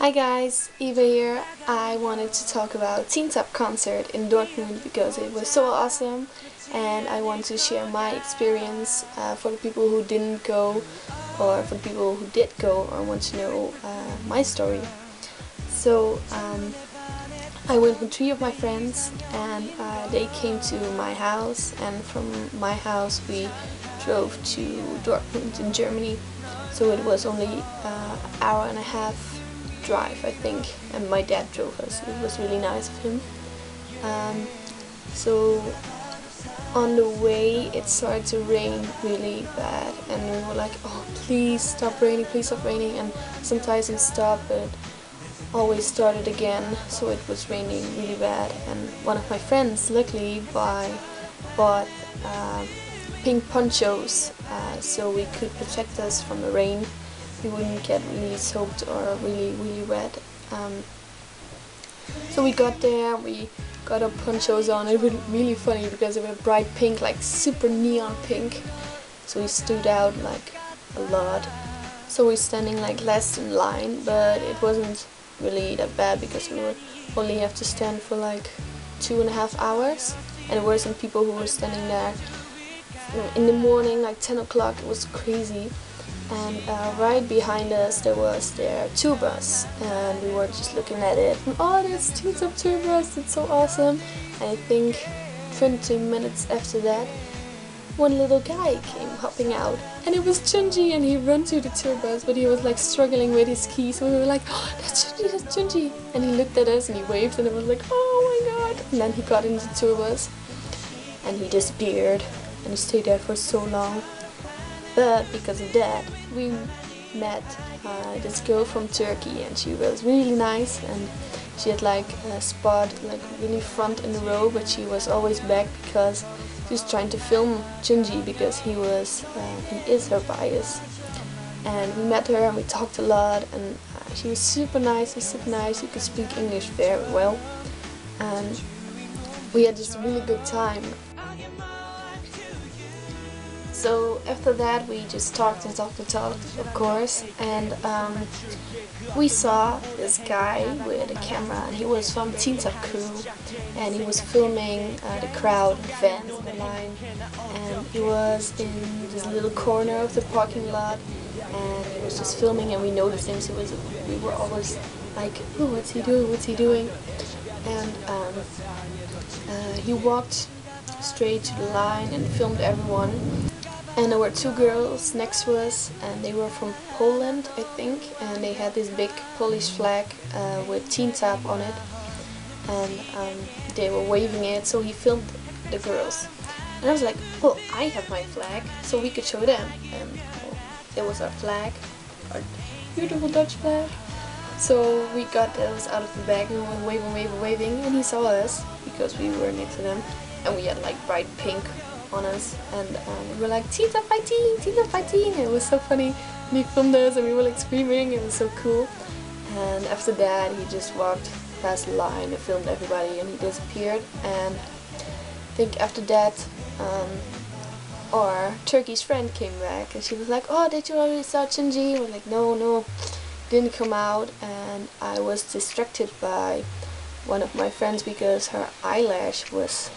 Hi guys, Eva here. I wanted to talk about Teentop concert in Dortmund because it was so awesome and I want to share my experience for the people who didn't go or for the people who did go or want to know my story. So I went with 3 of my friends and they came to my house, and from my house we drove to Dortmund in Germany. So it was only an hour and a half drive, I think, and my dad drove us. It was really nice of him. So on the way it started to rain really bad and we were like, oh please stop raining, and sometimes it stopped but always started again, so it was raining really bad. And one of my friends luckily bought pink ponchos so we could protect us from the rain. We wouldn't get really soaked or really wet. So we got there, we got our ponchos on. It was really funny because they were bright pink, like super neon pink, so we stood out like a lot. So we're standing like last in line, but it wasn't really that bad because we would only have to stand for like 2.5 hours, and there were some people who were standing there in the morning, like 10 o'clock. It was crazy. And right behind us there was their tour bus, and we were just looking at it and, oh, there's Teentop tour bus, it's so awesome. And I think 20 minutes after that one little guy came hopping out, and it was Chunji, and he ran to the tour bus, but he was like struggling with his keys, so we were like, oh, that's Chunji, and he looked at us and he waved and it was like, oh my god. And then he got into the tour bus and he disappeared, and he stayed there for so long. But because of that, we met this girl from Turkey, and she was really nice, and she had like a spot like really front in the row, but she was always back because she was trying to film Chunji because he is her bias. And we met her and we talked a lot, and she was super nice. She could speak English very well, and we had just a really good time. So after that we just talked, of course, and we saw this guy with a camera, and he was from Teentop crew, and he was filming the crowd, the fans in the line, and he was in this little corner of the parking lot, and he was just filming, and we noticed him, so we were always like, oh, what's he doing? And he walked straight to the line and filmed everyone. And there were 2 girls next to us, and they were from Poland, I think, and they had this big Polish flag with Teentop on it, and they were waving it, so he filmed the girls. And I was like, oh, I have my flag, so we could show them. And it was our flag, our beautiful Dutch flag. So we got those out of the bag and we were waving, and he saw us because we were next to them, and we had like bright pink on us, and we were like, Teentop fighting, Teentop fighting. It was so funny, and he filmed us and we were like screaming. It was so cool. And after that he just walked past the line and filmed everybody, and he disappeared. And I think after that our Turkish friend came back, and she was like, oh, did you already saw Chunji? I was like, no, didn't come out. And I was distracted by one of my friends because her eyelash was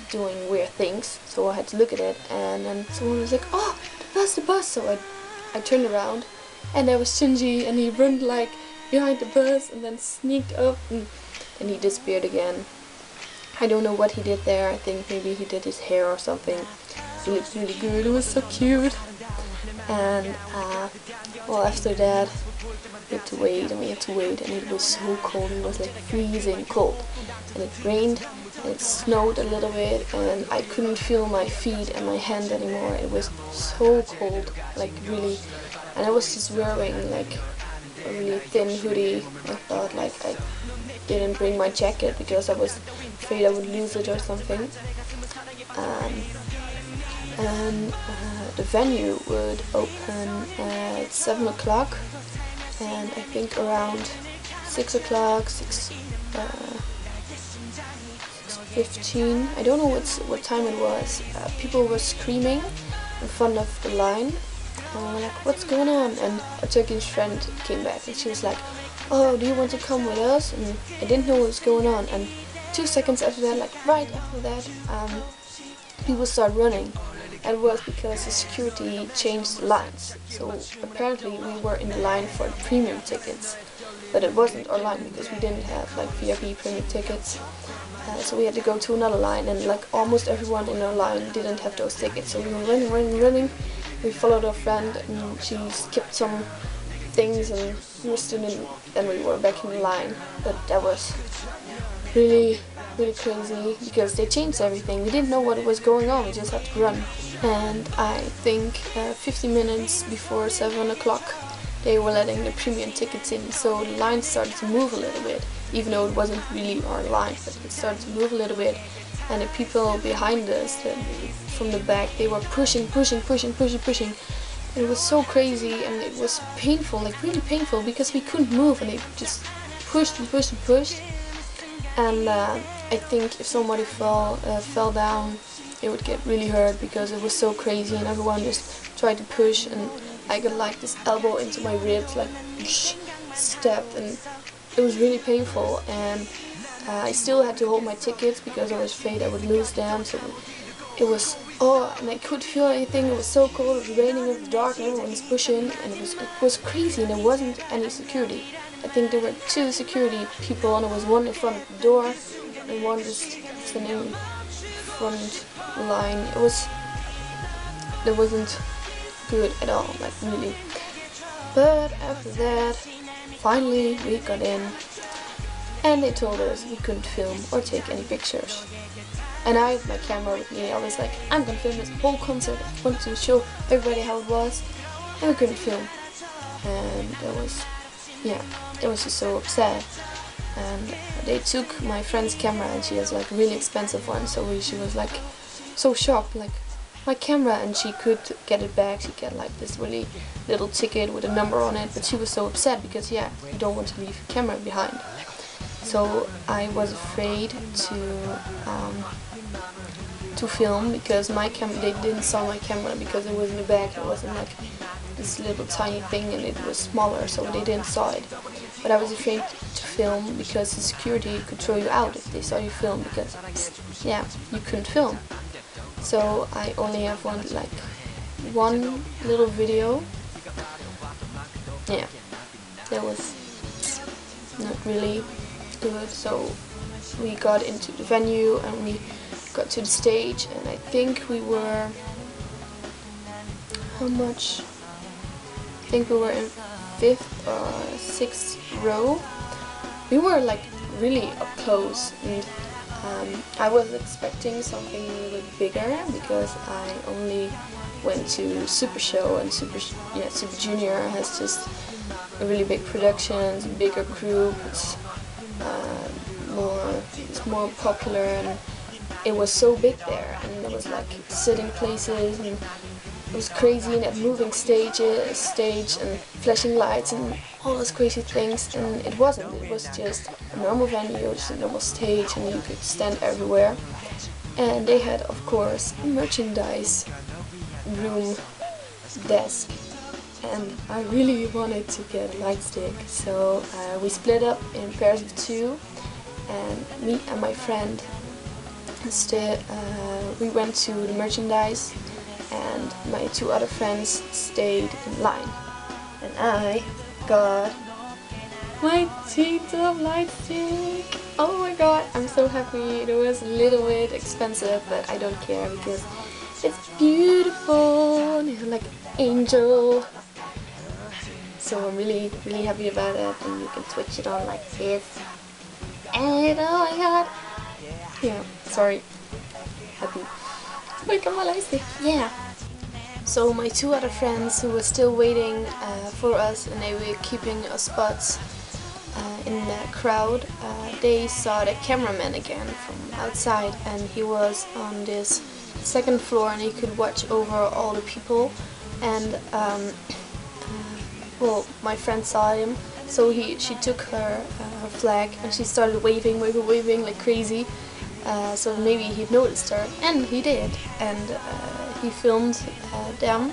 doing weird things, so I had to look at it, and then someone was like, oh, the bus. So I turned around, and there was Chunji, and he ran like behind the bus and then sneaked up, and then he disappeared again. I don't know what he did there. I think maybe he did his hair or something. He looked really good. It was so cute. And well, after that we had to wait, and it was so cold. It was like freezing cold, and it rained and it snowed a little bit, and I couldn't feel my feet and my hand anymore. It was so cold, like really, and I was just wearing like a really thin hoodie. I thought like I didn't bring my jacket because I was afraid I would lose it or something. And the venue would open at 7 o'clock, and I think around 6 o'clock, 6:15, I don't know what time it was, people were screaming in front of the line, And we were like, what's going on? And a Turkish friend came back and she was like, oh, do you want to come with us? And I didn't know what was going on. And 2 seconds after that, like right after that, people start running. And it was because the security changed the lines. So apparently we were in the line for the premium tickets. But it wasn't our line because we didn't have like VIP premium tickets. So we had to go to another line, and like almost everyone in our line didn't have those tickets. So we were running. We followed our friend, and she skipped some things, and we were still in. Then we were back in the line. But that was really crazy because they changed everything. We didn't know what was going on. We just had to run. And I think 50 minutes before 7 o'clock, they were letting the premium tickets in, so the line started to move a little bit, even though it wasn't really our line, but it started to move a little bit. And the people behind us, from the back, they were pushing. And it was so crazy, and it was painful, like really painful, because we couldn't move, and they just pushed. And I think if somebody fell down, it would get really hurt because it was so crazy, and everyone just tried to push, and I got like this elbow into my ribs, like stabbed, and it was really painful. And I still had to hold my tickets because I was afraid I would lose them. So it was, and I couldn't feel anything. It was so cold. It was raining in the dark, and everyone was pushing, and it was crazy. And there wasn't any security. I think there were 2 security people, and there was one in front of the door, and one just standing in front line. There wasn't good at all, like really. But after that, finally we got in, and they told us we couldn't film or take any pictures. And I had my camera with me. I was like, I'm gonna film this whole concert. I wanted to show everybody how it was, and we couldn't film. And it was just so upset. And they took my friend's camera, and she has like a really expensive one, so she was like so shocked, like, my camera, and she could get it back. She got like this really little ticket with a number on it, but she was so upset because you don't want to leave your camera behind. So I was afraid to film because my camera, they didn't saw my camera because it was in the back. It wasn't like this little tiny thing, and it was smaller, so they didn't saw it. But I was afraid to film because the security could throw you out if they saw you film, because you couldn't film. So I only have one little video. Yeah, that was not really good. So we got into the venue, and we got to the stage, and I think we were, how much? I think we were in 5th or 6th row. We were like really up close, and I was expecting something a little bit bigger because I only went to Super Show, and Super Junior has just a really big production, a bigger group. It's more popular, and it was so big there, and there was like sitting places, and it was crazy, and had moving stage and flashing lights and all those crazy things. And it wasn't. It was just a normal venue, just a normal stage, and you could stand everywhere. And they had, of course, a merchandise room desk, and I really wanted to get a light stick. So we split up in pairs of 2, and me and my friend we went to the merchandise, and my 2 other friends stayed in line. And I got my Teentop light stick. Oh my god, I'm so happy. It was a little bit expensive, but I don't care because it's beautiful, and it's like angel. So I'm really happy about it, and you can switch it on like this. And oh my god. Yeah, sorry. Happy. I got my light stick. Yeah. So my 2 other friends who were still waiting for us, and they were keeping a spot in the crowd, they saw the cameraman again from outside, and he was on this 2nd floor, and he could watch over all the people. And well, my friend saw him, so she took her flag, and she started waving like crazy. So maybe he noticed her, and he did, and he filmed them.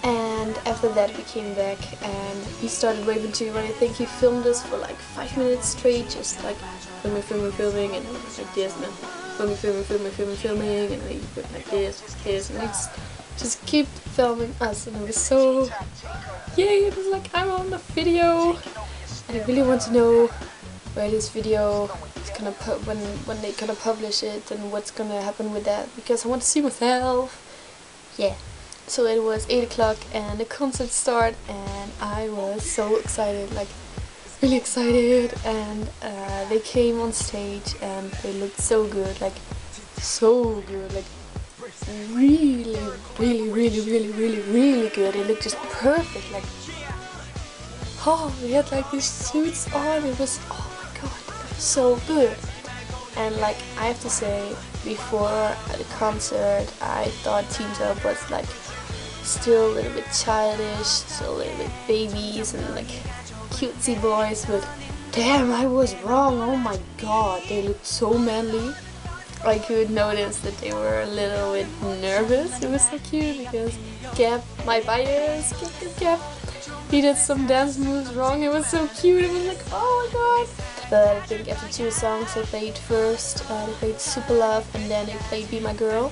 And after that we came back and he started waving to you, and I think he filmed us for like 5 minutes straight, just like filming, and I was like this, and then filming, and then he went like this, and he just keep filming us, and it was so, yay, it was like I'm on the video, and I really want to know where this video is gonna when they gonna publish it, and what's gonna happen with that, because I want to see myself. Yeah. So it was 8 o'clock and the concert started, and I was so excited, like really excited, and they came on stage and they looked so good, like really good. They looked just perfect, like, oh, they had like these suits on, it was, oh my god, they were so good. And like, I have to say, before the concert I thought Teentop was like still a little bit childish, still a little bit babies and like cutesy boys, but damn, I was wrong. Oh my god, they looked so manly. I could notice that they were a little bit nervous. It was so cute because Gap, my bias, Gap, he did some dance moves wrong. It was so cute. It was like, oh my god. But I think after 2 songs they played first, they played Super Love, and then they played Be My Girl.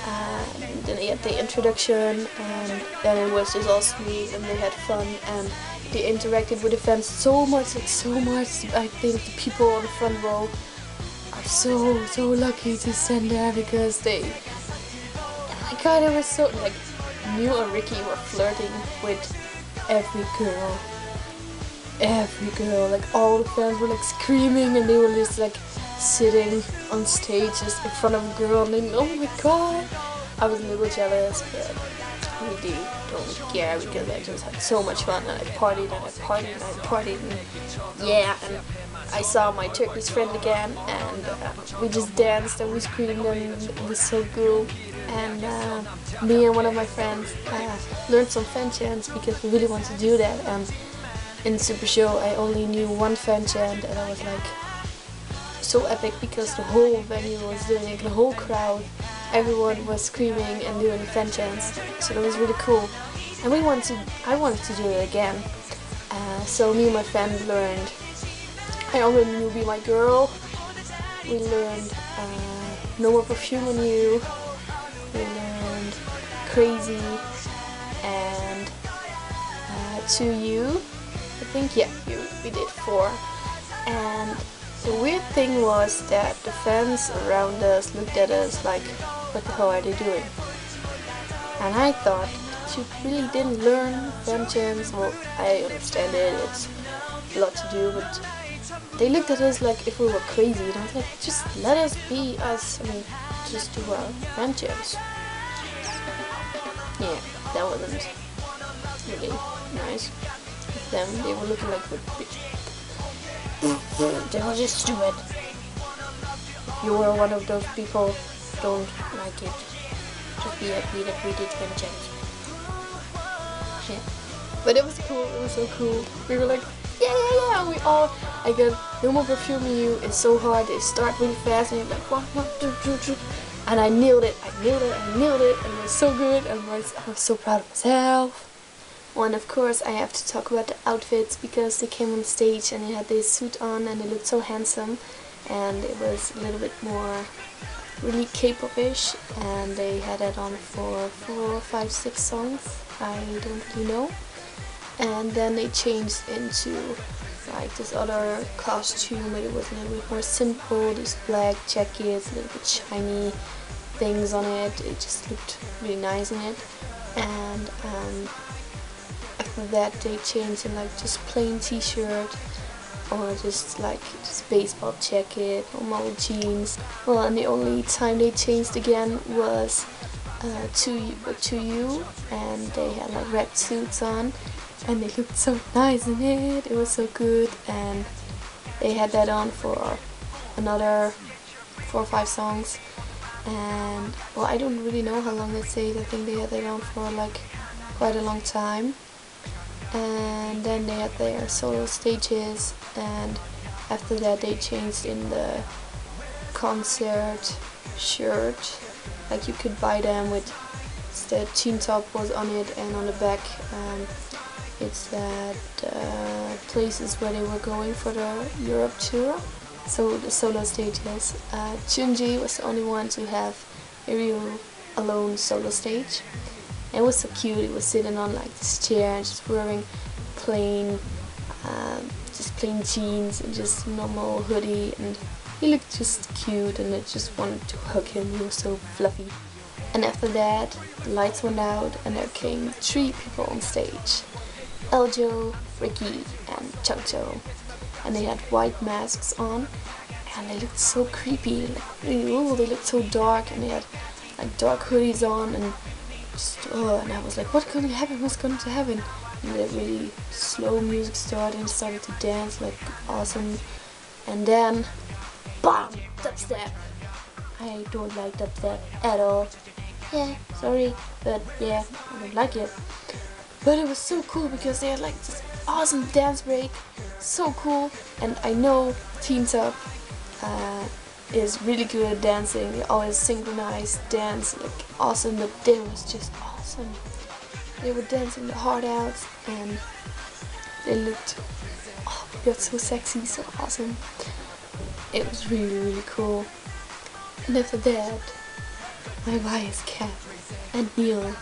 And then they had the introduction, and then it was just all smooth, and they had fun, and they interacted with the fans so much, like so much. I think the people on the front row are so lucky to stand there, because they, oh my god, it was so, like, Neil and Ricky were flirting with every girl, like all the fans were like screaming, and they were just like sitting on stage just in front of a girl, and then, oh my god, I was a little jealous, but I really don't care, because I just had so much fun, and I partied, and yeah, and I saw my Turkish friend again, and we just danced and we screamed, and it was so cool. And me and one of my friends learned some fan chants, because we really want to do that. And in Super Show I only knew one fan chant, and I was like so epic, because the whole venue was doing it, the whole crowd, everyone was screaming and doing fan chants, so that was really cool. And I wanted to do it again, so me and my friend learned, I already knew Be My Girl, we learned No More Perfume on You, we learned Crazy, and To You, I think, yeah, we did 4. And the weird thing was that the fans around us looked at us like, what the hell are they doing? And I thought, you really didn't learn fan chants. Well, I understand it, it's a lot to do, but they looked at us like if we were crazy, and I was like, just let us be us, I mean, just do our fan chants. Yeah, that wasn't really nice of them. They were looking like, they were just stupid. If you were one of those people, don't like it. Just be happy that we did fan chants. Yeah. But it was cool, it was so cool. We were like, yeah, we all, I got No More Perfume on You, it's so hard, they start really fast, and you're like, 1, 2, 3, and I nailed it, and it was so good, and I was so proud of myself. Well, and of course I have to talk about the outfits, because they came on stage and they had this suit on and they looked so handsome, and it was a little bit more really K-pop-ish, and they had that on for 4, 5, 6 songs, I don't really know. And then they changed into like this other costume, but it was a little bit more simple, this black jackets, a little bit shiny things on it. It just looked really nice in it. And after that they changed in like just plain t-shirt, or just like this baseball jacket, normal jeans. Well, and the only time they changed again was to You, and they had like red suits on, and they looked so nice in it. It was so good, and they had that on for another 4 or 5 songs. And well, I don't really know how long they stayed. I think they had that on for like quite a long time. And then they had their solo stages, and after that they changed in the concert shirt. Like you could buy them with The Teentop was on it, and on the back it's that places where they were going for the Europe tour. So the solo stages. Chunji was the only one to have a real alone solo stage. And it was so cute. He was sitting on like this chair, just wearing plain, just plain jeans and just normal hoodie, and he looked just cute, and I just wanted to hug him. He was so fluffy. And after that, the lights went out and there came 3 people on stage. Eljo, Ricky and Changcho. And they had white masks on and they looked so creepy, like really, ooh, they looked so dark, and they had like dark hoodies on, and just, and I was like, what's going to happen, what's going to happen? And the really slow music started and started to dance like awesome, and then BAM! Dubstep! I don't like dubstep at all. Yeah, sorry, but yeah, I don't like it. But it was so cool because they had like this awesome dance break, so cool. And I know Teentop is really good at dancing. They always synchronize dance like awesome, but they was just awesome. They were dancing their heart out, and they looked, oh my god, so sexy, so awesome. It was really, really cool. And after that, my bias Cap and Neil.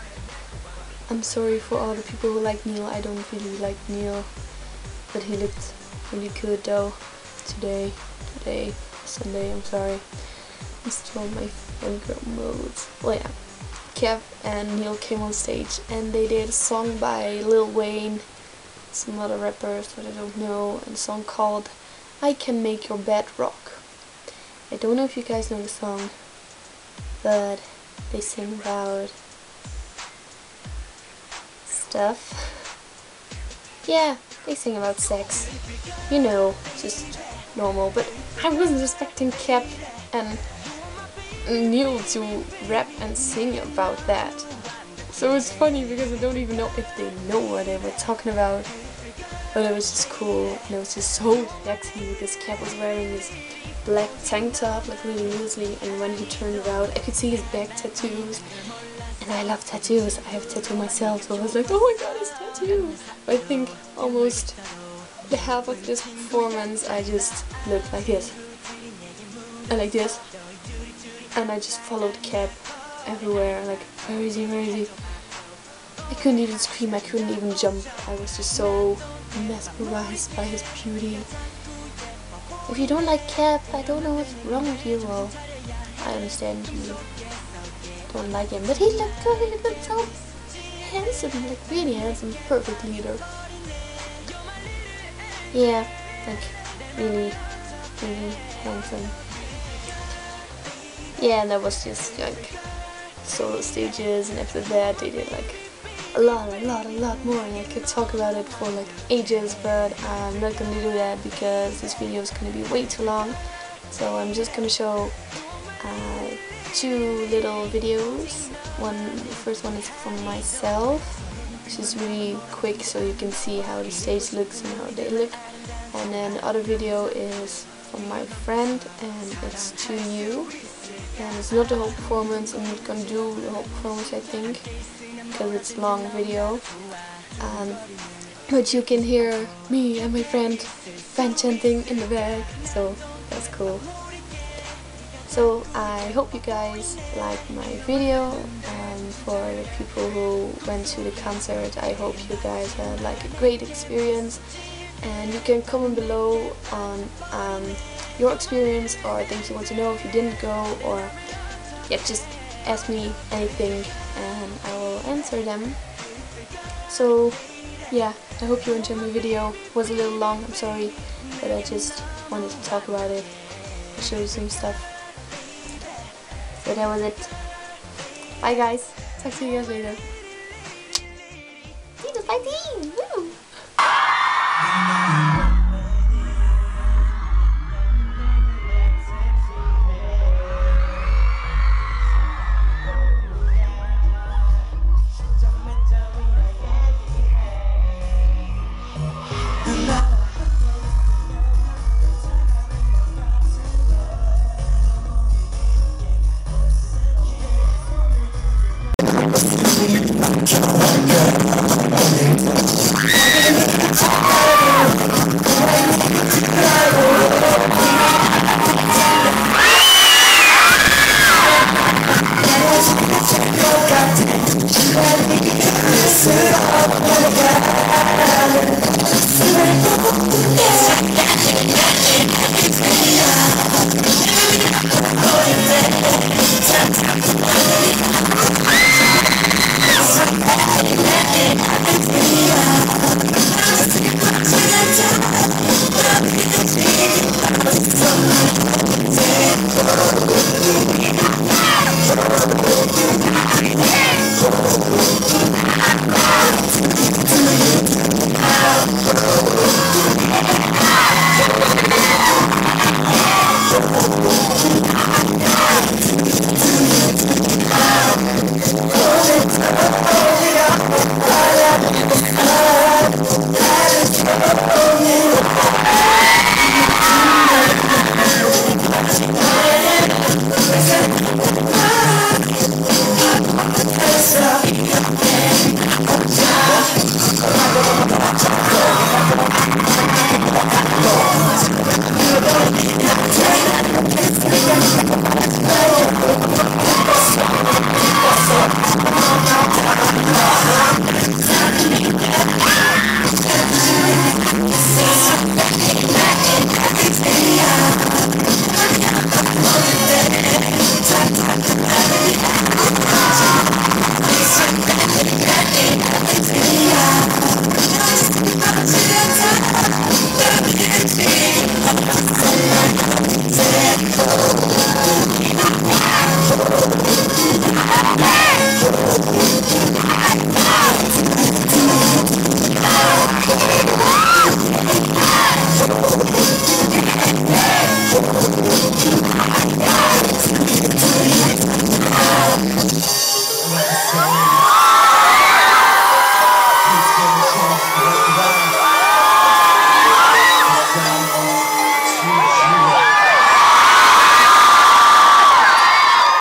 I'm sorry for all the people who like Neil. I don't really like Neil, but he looked really good though. Today, Sunday. I'm sorry. I'm still in my fangirl mode. Well, yeah. Kev and Neil came on stage and they did a song by Lil Wayne, some other rappers that I don't know, and a song called "I Can Make Your Bed Rock." I don't know if you guys know the song, but they sing about stuff. Yeah, they sing about sex. You know, just normal. But I wasn't expecting Cap and Neil to rap and sing about that. So it's funny because I don't even know if they know what they were talking about. But it was just cool, and it was just so sexy because Cap was wearing this black tank top, like really loosely, and when he turned around I could see his back tattoos. And I love tattoos. I have a tattoo myself, so I was like, oh my god, his tattoo! I think almost the half of this performance I just looked like this. And like this. And I just followed Cap everywhere, like, where is he, where is he? I couldn't even scream, I couldn't even jump. I was just so mesmerized by his beauty. If you don't like Cap, I don't know what's wrong with you. Well, I understand you don't like him, but he looked good, he looked so handsome, like really handsome, perfect leader. Yeah, like really, really handsome. Yeah, and that was just like solo stages, and after that they did like a lot more, and I could talk about it for like ages, but I'm not gonna do that because this video is gonna be way too long. So I'm just gonna show 2 little videos. The first one is from myself, which is really quick so you can see how the stage looks and how they look. And then the other video is from my friend, and it's to you. And it's not the whole performance. I'm not gonna do the whole performance, I think, because it's a long video. But you can hear me and my friend fan chanting in the back, so that's cool. So I hope you guys liked my video, and for the people who went to the concert, I hope you guys had like a great experience. And you can comment below on your experience or things you want to know if you didn't go, or yeah, just ask me anything and I will answer them. So yeah, I hope you enjoyed my video. It was a little long, I'm sorry, but I just wanted to talk about it and show you some stuff. So that was it. Bye guys, talk to you guys later.